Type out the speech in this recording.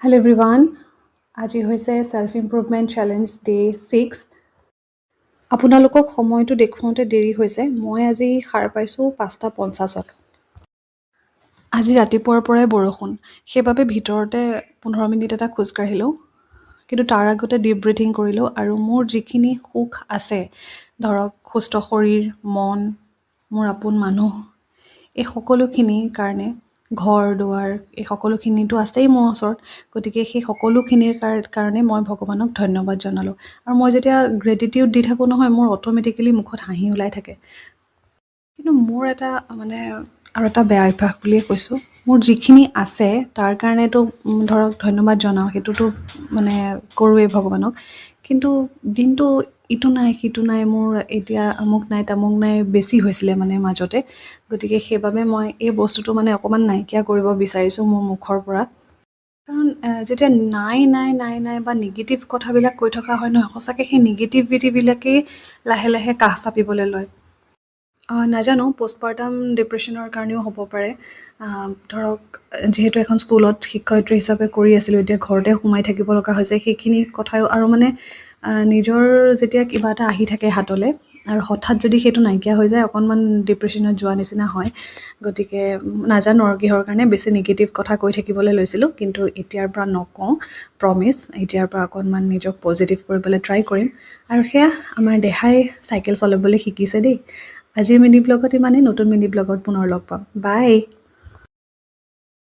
Hello everyone. আজি হৈছে self improvement challenge day 6। আপোনালোকক সময়টো দেখুৱাওঁতে দেৰি হৈছে। মই আজি সাৰ পাইছোঁ 5:50-ত। আজি ৰাতিপুৱাৰ পৰাই বৰষুণ, সেইবাবে ভিতৰতে 15 মিনিট এটা খোজকাঢ়িলোঁ। কিন্তু তাৰ আগতে ডিপ ব্ৰিথিং কৰিলোঁ আৰু মোৰ যিখিনি সুখ আছে, ধৰক সুস্থ শৰীৰ, মন, মোৰ আপোন মানুহ, এই সকলোখিনিৰ কাৰণে ঘৰ দুৱাৰ এই সকলোখিনিতো আছেই মোৰ ওচৰত। গতিকে সেই সকলোখিনিৰ কাৰণে মই ভগৱানক ধন্যবাদ জনালোঁ। আৰু মই যেতিয়া গ্ৰেটিটিউড দি থাকোঁ নহয়, মোৰ অট'মেটিকেলি মুখত হাঁহি ওলাই থাকে। কিন্তু মোৰ এটা আৰু এটা বেয়া অভ্যাস বুলিয়ে কৈছোঁ, মোৰ যিখিনি আছে তাৰ কাৰণেতো ধৰক ধন্যবাদ জনাওঁ, সেইটোতো কৰোঁৱেই ভগৱানক। কিন্তু দিনটো ইটো নাই সিটো নাই, মোৰ এতিয়া আমুক নাই তামুক নাই বেছি হৈছিলে মাজতে। গতিকে সেইবাবে মই এই বস্তুটো অকণমান নাইকিয়া কৰিব বিচাৰিছোঁ মোৰ মুখৰ পৰা। কাৰণ যেতিয়া নাই নাই নাই নাই বা নিগেটিভ কথাবিলাক কৈ থকা হয় নহয়, সঁচাকৈ সেই নিগেটিভিটিবিলাকেই লাহে লাহে কাষ চাপিবলৈ লয়। নাজানো, পষ্টপাৰ্টাম ডিপ্ৰেশ্যনৰ কাৰণেও হ'ব পাৰে। ধৰক যিহেতু এখন স্কুলত শিক্ষয়িত্ৰী হিচাপে কৰি আছিলোঁ, এতিয়া ঘৰতে সোমাই থাকিব লগা হৈছে, সেইখিনি কথাও আৰু নিজৰ যেতিয়া কিবা এটা আহি থাকে হাতলৈ আৰু হঠাৎ যদি সেইটো নাইকিয়া হৈ যায়, অকণমান ডিপ্ৰেশ্যনত যোৱা নিচিনা হয়। গতিকে নাজানো আৰু কিহৰ কাৰণে বেছি নিগেটিভ কথা কৈ থাকিবলৈ লৈছিলোঁ। কিন্তু এতিয়াৰ পৰা নকওঁ, প্ৰমিছ। এতিয়াৰ পৰা অকণমান নিজক পজিটিভ কৰিবলৈ ট্ৰাই কৰিম। আৰু সেয়া আমাৰ দেহাই চাইকেল চলাবলৈ শিকিছে দেই। আজিৰ মিনি ব্লগত ইমানেই। নতুন মিনি ব্লগত পুনৰ লগ পাম। বাই।